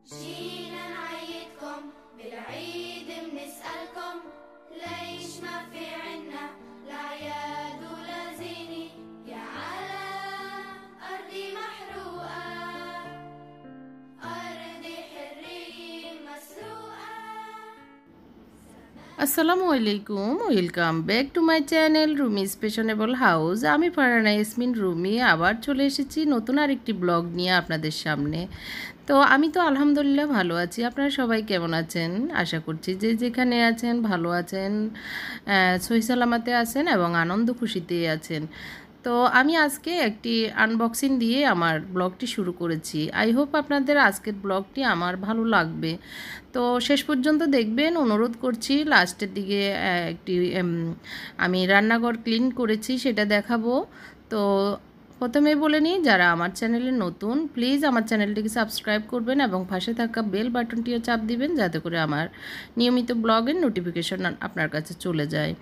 جينا نعيدكم بالعيد بنسألكم ليش ما في عنا الأعياد ولا زينة يا على أرضي محروقة أرضي حرية مسروقة. আসসালামু আলাইকুম, welcome back to my channel Rumi's fashionable house. আমি ফারহানা ইয়াসমিন রুমি আবার চলে এসেছি নতুন আরেকটি ব্লগ নিয়ে আপনাদের সামনে। তো আমি তো আলহামদুলিল্লাহ ভালো আছি। আপনারা সবাই কেমন আছেন? আশা করছি যে যেখানে আছেন ভালো আছেন, সহি সালামতে আছেন এবং আনন্দ খুশিতে আছেন। তো আমি আজকে একটি আনবক্সিং দিয়ে আমার ব্লগটি শুরু করেছি। আই হোপ আপনাদের আজকের ব্লগটি আমার ভালো লাগবে। তো শেষ পর্যন্ত দেখবেন, অনুরোধ করছি। লাস্টের দিকে একটি আমি রান্নাঘর ক্লিন করেছি সেটা দেখাবো। তো প্রথমে বলে নিই, যারা আমার চ্যানেলে নতুন প্লিজ আমার চ্যানেলটিকে সাবস্ক্রাইব করবেন এবং পাশে থাকা বেল বাটনটিও চাপ দিবেন যাতে করে আমার নিয়মিত ব্লগের নোটিফিকেশন আপনার কাছে চলে যায়।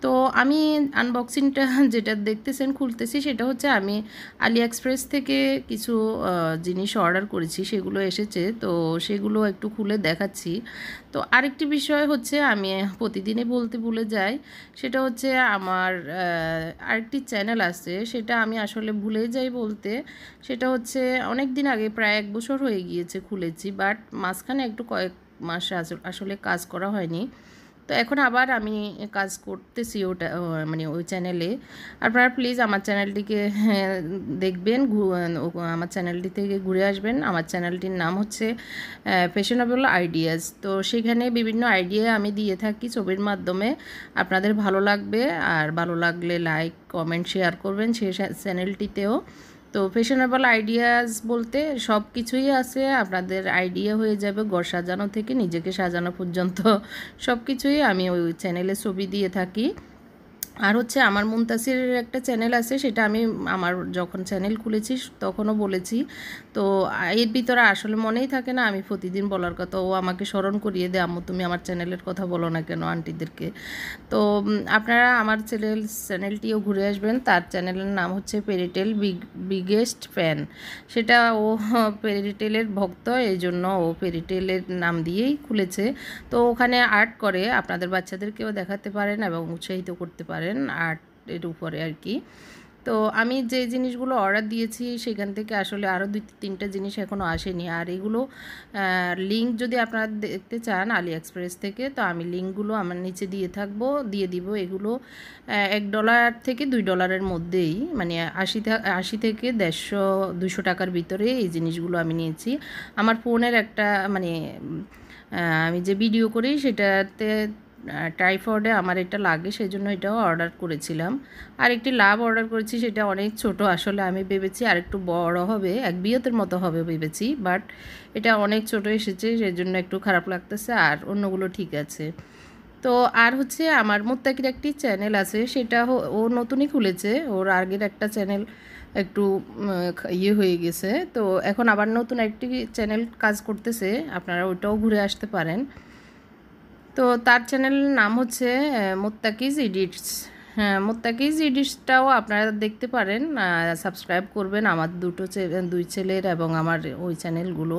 তো আমি আনবক্সিংটা যেটা দেখতেছেন খুলতেছি, সেটা হচ্ছে আমি আলি এক্সপ্রেস থেকে কিছু জিনিস অর্ডার করেছি, সেগুলো এসেছে। তো সেগুলো একটু খুলে দেখাচ্ছি। তো আরেকটি বিষয় হচ্ছে, আমি প্রতিদিনই বলতে ভুলে যাই, সেটা হচ্ছে আমার আরেকটি চ্যানেল আছে, সেটা আমি আসলে ভুলেই যাই বলতে। সেটা হচ্ছে অনেক দিন আগে, প্রায় 1 বছর হয়ে গিয়েছে খুলেছি, বাট মাঝখানে একটু কয়েক মাস আসলে কাজ করা হয়নি। তো এখন আবার আমি কাজ করতেছি ওটা, মানে ওই চ্যানেলে। আপনারা প্লিজ আমার চ্যানেলটিকে দেখবেন, আমার চ্যানেলটি থেকে ঘুরে আসবেন। আমার চ্যানেলটির নাম হচ্ছে ফ্যাশনেবল আইডিয়াস। তো সেখানে বিভিন্ন আইডিয়া আমি দিয়ে থাকি ছবির মাধ্যমে। আপনাদের ভালো লাগবে, আর ভালো লাগলে লাইক কমেন্ট শেয়ার করবেন সেই চ্যানেলটিতেও। তো ফ্যাশনেবল আইডিয়াস বলতে সব কিছুই আছে, আপনাদের আইডিয়া হয়ে যাবে ঘর সাজানো থেকে নিজেকে সাজানো পর্যন্ত সব কিছুই আমি ওই চ্যানেলে ছবি দিয়ে থাকি। আর হচ্ছে আমার মুনতাসিরের একটা চ্যানেল আছে, সেটা আমি আমার যখন চ্যানেল খুলেছি তখনও বলেছি। তো এর ভিতরে আসলে মনেই থাকে না আমি প্রতিদিন বলার কথা। ও আমাকে স্মরণ করিয়ে দেয়, আম্মু তুমি আমার চ্যানেলের কথা বলো না কেন আন্টিদেরকে। তো আপনারা আমার চ্যানেলটিও ঘুরে আসবেন। তার চ্যানেলের নাম হচ্ছে পেরিটেল বিগেস্ট ফ্যান। সেটা ও পেরিটেলের ভক্ত, এই জন্য ও পেরিটেলের নাম দিয়েই খুলেছে। তো ওখানে আর্ট করে, আপনাদের বাচ্চাদেরকেও দেখাতে পারেন এবং উৎসাহিত করতে পারেন আর্টের উপরে আর কি। তো আমি যে জিনিসগুলো অর্ডার দিয়েছি সেখান থেকে আসলে আরও 2-3টা জিনিস এখনও আসেনি। আর এগুলো লিঙ্ক যদি আপনারা দেখতে চান আলি এক্সপ্রেস থেকে, তো আমি লিঙ্কগুলো আমার নিচে দিয়ে দিব। এগুলো $1 থেকে $2 মধ্যেই, মানে 80 থেকে 150-200 টাকার ভিতরে এই জিনিসগুলো আমি নিয়েছি। আমার ফোনের একটা মানে আমি যে ভিডিও করি সেটাতে ট্রাইপডে আমার এটা লাগে, সেই জন্য এটাও অর্ডার করেছিলাম। আর একটি লাভ অর্ডার করেছি, সেটা অনেক ছোট। আসলে আমি ভেবেছি আর একটু বড় হবে, এক বিয়তের মতো হবে ভেবেছি, বাট এটা অনেক ছোট এসেছে, সেই জন্য একটু খারাপ লাগতেছে। আর অন্যগুলো ঠিক আছে। তো আর হচ্ছে আমার মুত্তাকির একটি চ্যানেল আছে, সেটা ও নতুনই খুলেছে। ওর আগের একটা চ্যানেল একটু ইয়ে হয়ে গেছে, তো এখন আবার নতুন একটি চ্যানেল কাজ করতেছে, আপনারা ওইটাও ঘুরে আসতে পারেন। তো তার চ্যানেলের নাম হচ্ছে মুত্তাকিজ এডিটস। হ্যাঁ, মুত্তাকিজ এডিটসটাও আপনারা দেখতে পারেন, সাবস্ক্রাইব করবেন আমার দুই ছেলের এবং আমার ওই চ্যানেলগুলো।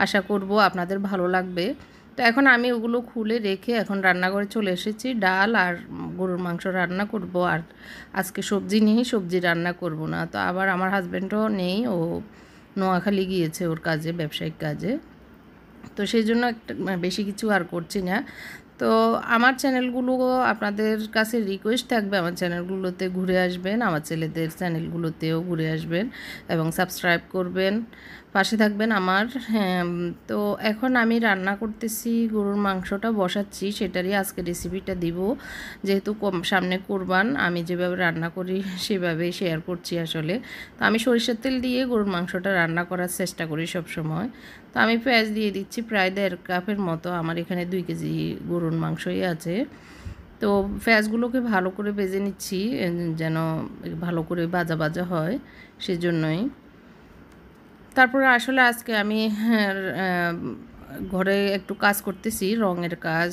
আশা করব আপনাদের ভালো লাগবে। তো এখন আমি ওগুলো খুলে রেখে এখন রান্নাঘরে চলে এসেছি। ডাল আর গরুর মাংস রান্না করব, আর আজকে সবজি নেই, সবজি রান্না করব না। তো আবার আমার হাজব্যান্ডও নেই, ও নোয়াখালী গিয়েছে ওর কাজে, ব্যবসায়িক কাজে। তো সেই জন্য একটা বেশি কিছু আর করছি না। তো আমার চ্যানেলগুলো আপনাদের কাছে রিকোয়েস্ট থাকবে, আমার চ্যানেলগুলোতে ঘুরে আসবেন, আমার ছেলেদের চ্যানেলগুলোতেও ঘুরে আসবেন এবং সাবস্ক্রাইব করবেন, পাশে থাকবেন আমার। হ্যাঁ, তো এখন আমি রান্না করতেছি, গরুর মাংসটা বসাচ্ছি, সেটারই আজকে রেসিপিটা দিব। যেহেতু সামনে কোরবান, আমি যেভাবে রান্না করি সেভাবেই শেয়ার করছি আসলে। তো আমি সরিষার তেল দিয়ে গরুর মাংসটা রান্না করার চেষ্টা করি সব সময়। তো আমি পেঁয়াজ দিয়ে দিচ্ছি প্রায় 1.5 কাপের মতো, আমার এখানে 2 কেজি গরুর মাংসই আছে। তো পেঁয়াজগুলোকে ভালো করে ভেজে নিচ্ছি, যেন ভালো করে ভাজা ভাজা হয়, সেজন্যই। তারপরে আসলে আজকে আমি ঘরে একটু কাজ করতেছি, রঙের কাজ।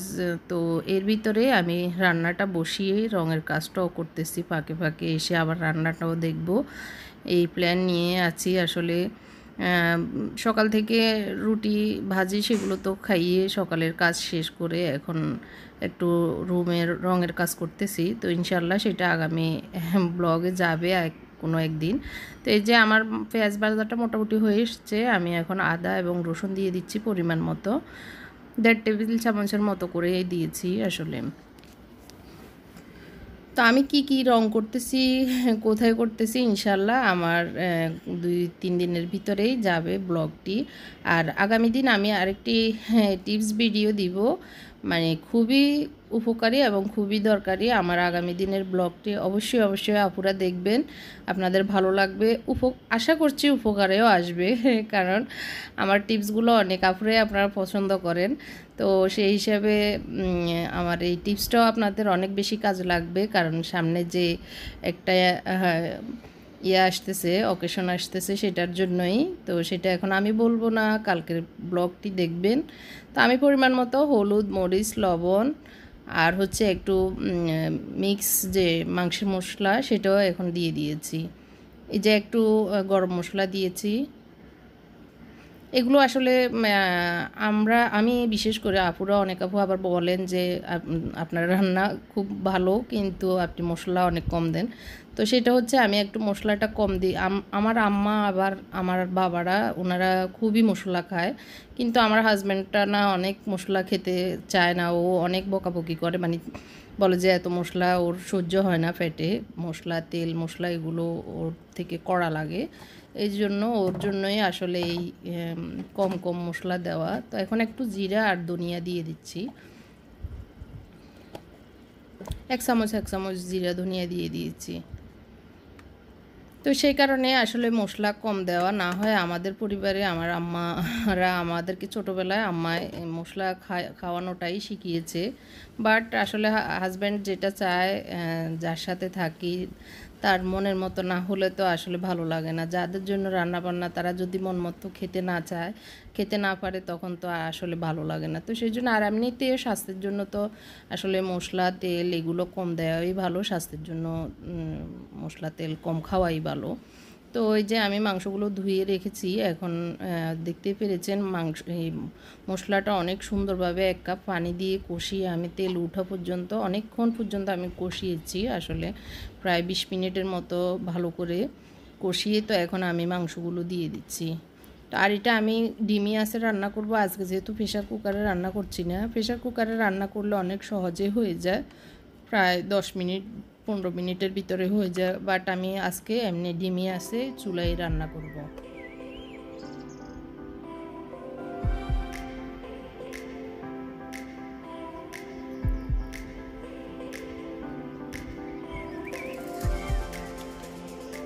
তো এর ভিতরে আমি রান্নাটা বসিয়ে রঙের কাজটাও করতেছি, ফাঁকে ফাঁকে এসে আবার রান্নাটাও দেখব, এই প্ল্যান নিয়ে আছি আসলে। সকাল থেকে রুটি ভাজি সেগুলো তো খাইয়ে সকালের কাজ শেষ করে এখন একটু রুমের রঙের কাজ করতেছি। তো ইনশাল্লাহ সেটা আগামী ব্লগে যাবে কোনো একদিন। তো এই যে আমার পেঁয়াজ ভাজাটা মোটামুটি হয়ে এসছে, আমি এখন আদা এবং রসুন দিয়ে দিচ্ছি পরিমাণ মতো, 1.5 টেবিল চামচের মতো করে দিয়েছি আসলে। তো আমি কি রং করতেছি, কোথায় করতেছি, ইনশাল্লাহ আমার 2-3 দিনের ভিতরেই যাবে ব্লগটি। আর আগামী দিন আমি আরেকটি টিপস ভিডিও দিব, মানে খুবই উপকারী এবং খুবই দরকারি। আমার আগামী দিনের ব্লগটি অবশ্যই আপুরা দেখবেন, আপনাদের ভালো লাগবে। আশা করছি উপকারেও আসবে কারণ আমার টিপসগুলো অনেক আপুরাই আপনারা পছন্দ করেন। তো সেই হিসাবে আমার এই টিপসটাও আপনাদের অনেক বেশি কাজে লাগবে, কারণ সামনে যে একটা আসতেছে, অকেশন আসতেছে, সেটার জন্যই। তো সেটা এখন আমি বলবো না, কালকের ব্লগটি দেখবেন। তো আমি পরিমাণ মতো হলুদ, মরিচ, লবণ আর হচ্ছে একটু মিক্স যে মাংসের মশলা সেটাও এখন দিয়ে দিয়েছি। এই যে একটু গরম মশলা দিয়েছি। এগুলো আসলে আমি বিশেষ করে আপুরা, অনেক আপু আবার বলেন যে আপনার রান্না খুব ভালো কিন্তু আপনি মশলা অনেক কম দেন। তো সেটা হচ্ছে আমি একটু মশলাটা কম দিই। আমার আম্মা আবার আমার বাবারা ওনারা খুবই মশলা খায়, কিন্তু আমার হাজব্যান্ডটা না অনেক মশলা খেতে চায় না, ও অনেক বকাবকি করে, মানে বলে যে এত মশলা ওর সহ্য হয় না, পেটে মশলা তেল মশলা এগুলো ওর থেকে কড়া লাগে। এই জন্য ওর জন্যই আসলে এই কম কম মশলা দেওয়া। তো এখন একটু জিরা আর ধনিয়া দিয়ে দিচ্ছি, 1 চামচ জিরা ধনিয়া দিয়ে দিয়েছি। তো সেই কারণে আসলে মশলা কম দেওয়া, না হয় আমাদের পরিবারে আমার আম্মারা আমাদেরকে ছোটোবেলায় আম্মায় মশলা খাওয়ানোটাই শিখিয়েছে। বাট আসলে হাজব্যান্ড যেটা চায়, যার সাথে থাকি তার মনের মতো না হলে তো আসলে ভালো লাগে না। যাদের জন্য রান্না বান্না তারা যদি মন মতো খেতে না চায়, খেতে না পারে, তখন তো আসলে ভালো লাগে না। তো সেই জন্য আর এমনিতে স্বাস্থ্যের জন্য তো আসলে মশলা তেল এগুলো কম দেওয়াই ভালো, স্বাস্থ্যের জন্য মশলা তেল কম খাওয়াই ভালো। তো ওই যে আমি মাংসগুলো ধুয়ে রেখেছি, এখন দেখতেই পেরেছেন এই মশলাটা অনেক সুন্দরভাবে 1 কাপ পানি দিয়ে কষিয়ে আমি তেল উঠা পর্যন্ত অনেকক্ষণ পর্যন্ত আমি কষিয়েছি, আসলে প্রায় 20 মিনিটের মতো ভালো করে কষিয়ে। তো এখন আমি মাংসগুলো দিয়ে দিচ্ছি। তো আর এটা আমি ডিমি আঁচে রান্না করব আজকে, যেহেতু প্রেশার কুকারে রান্না করছি না। প্রেশার কুকারে রান্না করলে অনেক সহজে হয়ে যায়, প্রায় 10 মিনিট 15 মিনিটের ভিতরে হয়ে যায়। বাট আমি আজকে এমনি ডিমি আঁচে চুলায় রান্না করব।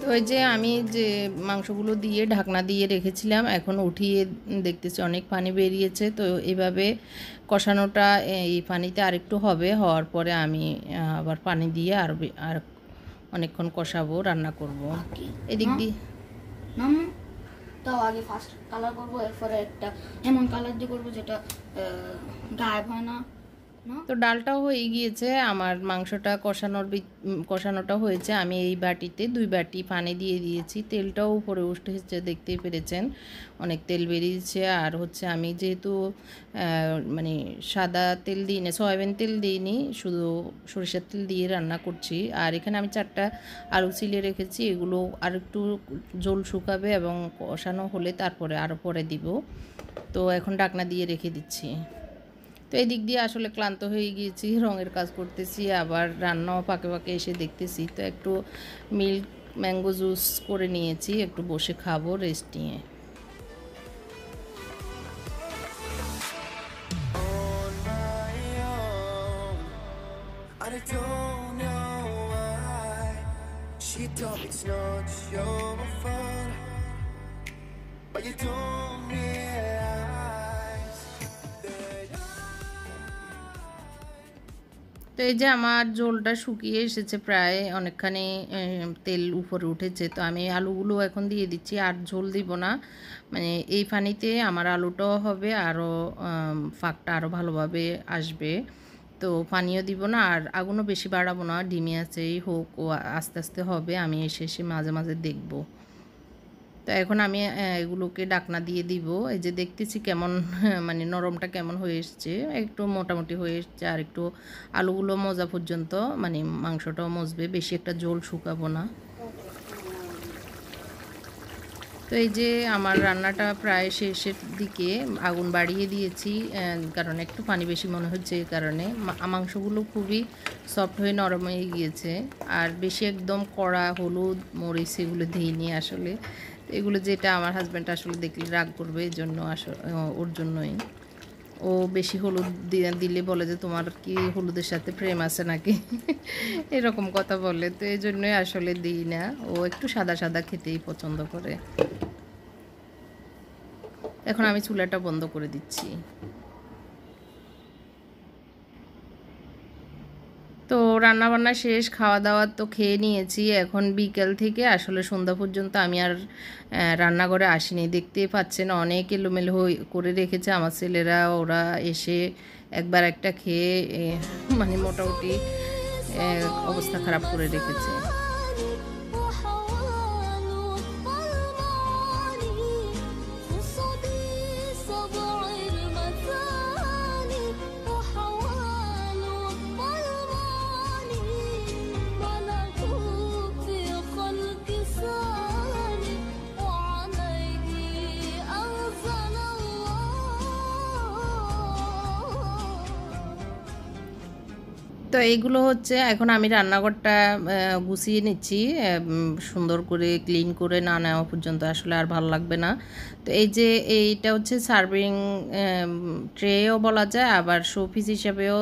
তো ওই যে আমি যে মাংসগুলো দিয়ে ঢাকনা দিয়ে রেখেছিলাম, এখন উঠিয়ে দেখতেছি অনেক পানি বেরিয়েছে। তো এভাবে কষানোটা এই পানিতে আরেকটু হবে, হওয়ার পরে আমি আবার পানি দিয়ে আর অনেকক্ষণ কষাবো, রান্না করব। এদিক দিয়ে তাও আগে ফার্স্ট কালার করবো, এরপরে একটা এমন কালার দিয়ে করবো যেটা গায়েব হয় না। তো ডালটাও হয়ে গিয়েছে, আমার মাংসটা কষানোটা হয়েছে। আমি এই বাটিতে 2 বাটি পানি দিয়ে দিয়েছি, তেলটাও উপরে উঠেছে, দেখতেই পেরেছেন অনেক তেল বেরিয়েছে। আর হচ্ছে আমি যেহেতু মানে সাদা তেল দিইনি, সয়াবিন তেল দিইনি, শুধু সরিষার তেল দিয়ে রান্না করছি। আর এখানে আমি 4টা আলু ছিলে রেখেছি, এগুলো আর একটু জল শুকাবে এবং কষানো হলে তারপরে আরও পরে দিব। তো এখন ঢাকনা দিয়ে রেখে দিচ্ছি। তো এই দিক দিয়ে আসলে ক্লান্ত হয়ে গিয়েছি, রঙের কাজ করতেছি, আবার রান্নাও পাকে পাকে এসে দেখতেছি। তো একটু ম্যাঙ্গো জুস করে নিয়েছি, একটু বসে খাবো রেস্ট নিয়ে। তো এই যে আমার ঝোলটা শুকিয়ে এসেছে, প্রায় অনেকখানি তেল উপরে উঠেছে। তো আমি আলুগুলো এখন দিয়ে দিচ্ছি, আর ঝোল দিব না, মানে এই পানিতে আমার আলুটাও হবে, আরও ফাঁকটা আরও ভালোভাবে আসবে। তো পানিও দিব না, আর আগুনও বেশি বাড়াবো না, ডিমি আছেই হোক, ও আস্তে আস্তে হবে, আমি এসে মাঝে মাঝে দেখব। তো তো এখন আমি এগুলোকে ডাকনা দিয়ে দিব। এই যে দেখতেছি কেমন মানে নরমটা কেমন হয়ে এসছে, একটু মোটামুটি হয়ে এসছে। আর একটু আলুগুলো মজা পর্যন্ত মানে মাংসটাও মজবে, বেশি একটা ঝোল শুকাবো না। তো এই যে আমার রান্নাটা প্রায় শেষের দিকে, আগুন বাড়িয়ে দিয়েছি কারণ একটু পানি বেশি মনে হচ্ছে, এই কারণে মাংসগুলো খুবই সফট হয়ে নরম হয়ে গিয়েছে। আর বেশি একদম কড়া হলুদ মরিচ এগুলো দিইনি আসলে, এগুলো যেটা আমার হাজব্যান্ড আসলে দেখলে রাগ করবে, এই জন্য ওর জন্যই। ও বেশি হলুদ দিলে বলে যে তোমার কি হলুদের সাথে প্রেম আছে নাকি এরকম কথা বলে, তো এই জন্যই আসলে দিই না। ও একটু সাদা সাদা খেতেই পছন্দ করে। এখন আমি চুলাটা বন্ধ করে দিচ্ছি। তো রান্নাবান্না শেষ, খাওয়া দাওয়া তো খেয়ে নিয়েছি। এখন বিকেল থেকে আসলে সন্ধ্যা পর্যন্ত আমি আর রান্নাঘরে আসিনি। দেখতেই পাচ্ছেন অনেক এলোমেলো করে রেখেছে আমার ছেলেরা। ওরা এসে একবার একটা খেয়ে মানে মোটামুটি অবস্থা খারাপ করে রেখেছে। তো এইগুলো হচ্ছে এখন আমি রান্নাঘরটা গুছিয়ে নিচ্ছি, সুন্দর করে ক্লিন করে না নেওয়া পর্যন্ত আসলে আর ভালো লাগবে না। তো এই যে এইটা হচ্ছে সার্ভিং ট্রেও বলা যায়, আবার শোপিস হিসাবেও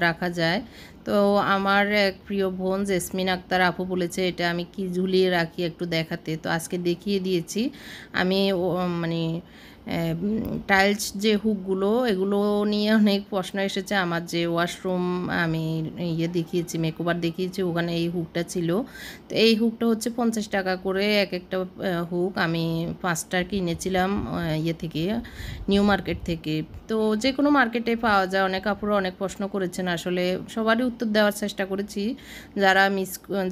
রাখা যায়। তো আমার এক প্রিয় বোন জেসমিন আক্তার আপু বলেছে এটা আমি কি ঝুলিয়ে রাখি একটু দেখাতে, তো আজকে দেখিয়ে দিয়েছি আমি। মানে টাইলস যে হুকগুলো এগুলো নিয়ে অনেক প্রশ্ন এসেছে। আমার যে ওয়াশরুম আমি দেখিয়েছি, মেকওভার দেখিয়েছি, ওখানে এই হুকটা ছিল। তো এই হুকটা হচ্ছে 50 টাকা করে এক একটা হুক। আমি 5টা কিনেছিলাম থেকে, নিউ মার্কেট থেকে। তো যে কোনো মার্কেটে পাওয়া যায়। অনেক আপুরা অনেক প্রশ্ন করেছেন, আসলে সবারই উত্তর দেওয়ার চেষ্টা করেছি।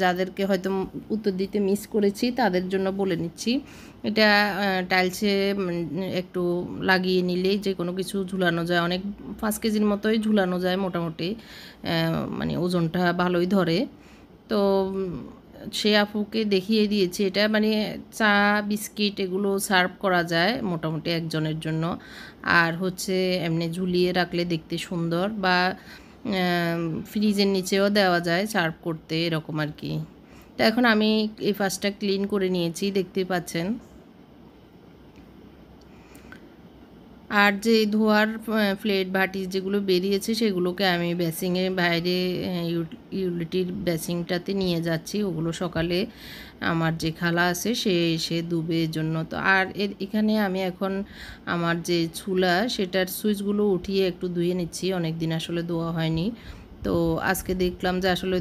যাদেরকে হয়তো উত্তর দিতে মিস করেছি তাদের জন্য বলে নিচ্ছি। এটা টাইলসে একটু লাগিয়ে নিলেই যে কোনো কিছু ঝুলানো যায়, অনেক 5 কেজির মতোই ঝুলানো যায় মোটামুটি, মানে ওজনটা ভালোই ধরে। তো সে আপুকে দেখিয়ে দিয়েছি। এটা মানে চা বিস্কিট এগুলো সার্ভ করা যায় মোটামুটি একজনের জন্য। আর হচ্ছে এমনি ঝুলিয়ে রাখলে দেখতে সুন্দর, বা ফ্রিজের নিচেও দেওয়া যায় সার্ভ করতে, এরকম আর কি। তো এখন আমি এই ফার্স্টটা ক্লিন করে নিয়েছি, দেখতেই পাচ্ছেন। আর যে ধোয়ার প্লেট বাটি যেগুলো বেরিয়েছে সেগুলোকে আমি বেসিংয়ের বাইরে ইউটিলিটির বেসিংটাতে নিয়ে যাচ্ছি। ওগুলো সকালে আমার যে খালা আছে সে এসে ধুবের জন্য। তো আর এখানে আমি এখন আমার যে চুলা সেটার সুইচগুলো উঠিয়ে একটু ধুয়ে নিচ্ছি, অনেক দিন আসলে ধোয়া হয়নি। তো আজকে দেখলাম যে আসলে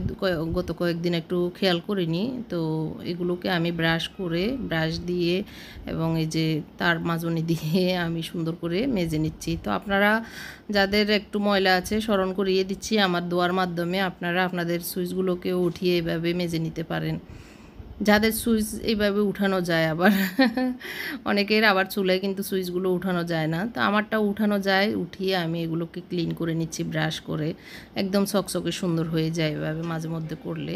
গত কয়েকদিন একটু খেয়াল করিনি। তো এগুলোকে আমি ব্রাশ দিয়ে এবং এই যে তার মাজনি দিয়ে আমি সুন্দর করে মেজে নিচ্ছি। তো আপনারা যাদের একটু ময়লা আছে স্মরণ করিয়ে দিচ্ছি আমার দোয়ার মাধ্যমে, আপনারা আপনাদের সুইচগুলোকেও উঠিয়ে এভাবে মেজে নিতে পারেন। যাদের সুইচ এইভাবে উঠানো যায়, আবার অনেকের আবার চুলায় কিন্তু সুইচগুলো উঠানো যায় না। তো আমারটা উঠানো যায়, উঠিয়ে আমি এগুলোকে ক্লিন করে নিচ্ছি ব্রাশ করে, একদম চকচকে সুন্দর হয়ে যায় এভাবে মাঝে মধ্যে করলে।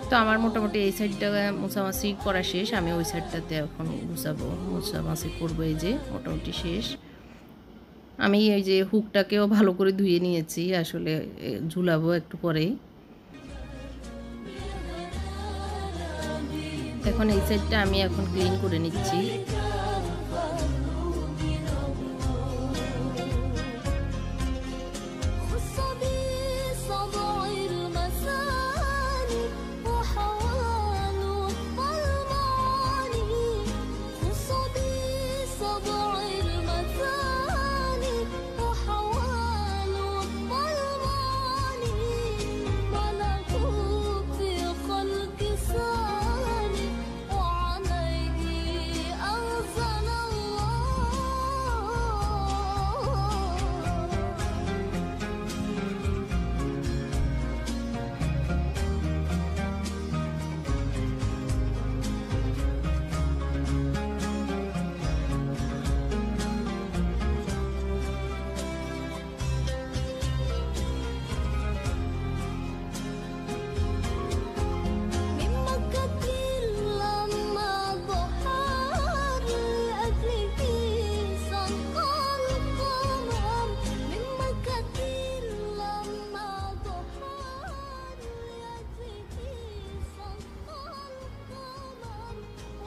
তো আমার মোটামুটি এই সাইডটা মোছামাছি করা শেষ, আমি ওই সাইডটাতে এখন গুছাবো, মোছামাছি করবো। এই যে মোটামুটি শেষ। আমি এই যে হুকটাকেও ভালো করে ধুয়ে নিয়েছি, আসলে ঝুলাবো একটু পরেই। এখন এই সাইডটা আমি এখন ক্লিন করে নিচ্ছি।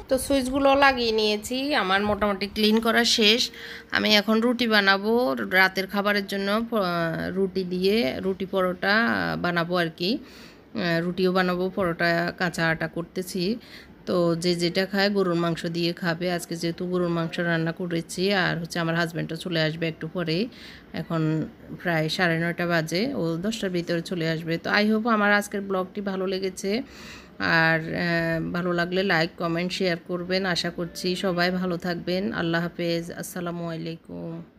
তো সুইচগুলো লাগিয়ে নিয়েছি, আমার মোটামুটি ক্লিন করা শেষ। আমি এখন রুটি বানাবো রাতের খাবারের জন্য। রুটি দিয়ে রুটি পরোটা বানাবো আর কি। রুটিও বানাবো, পরোটা কাঁচা আটা করতেছি। তো যে যেটা খায় গরুর মাংস দিয়ে খাবে। আজকে যেহেতু গরুর মাংস রান্না করেছি, আর হচ্ছে আমার হাজব্যান্ডও চলে আসবে একটু পরেই। এখন প্রায় 9:30 বাজে, ও 10টার ভিতরে চলে আসবে। তো আই হোপ আমার আজকের ব্লগটি ভালো লেগেছে, আর ভালো লাগলে লাইক কমেন্ট শেয়ার করবেন। আশা করছি সবাই ভালো থাকবেন। আল্লাহ হাফেজ, আসসালামু আলাইকুম।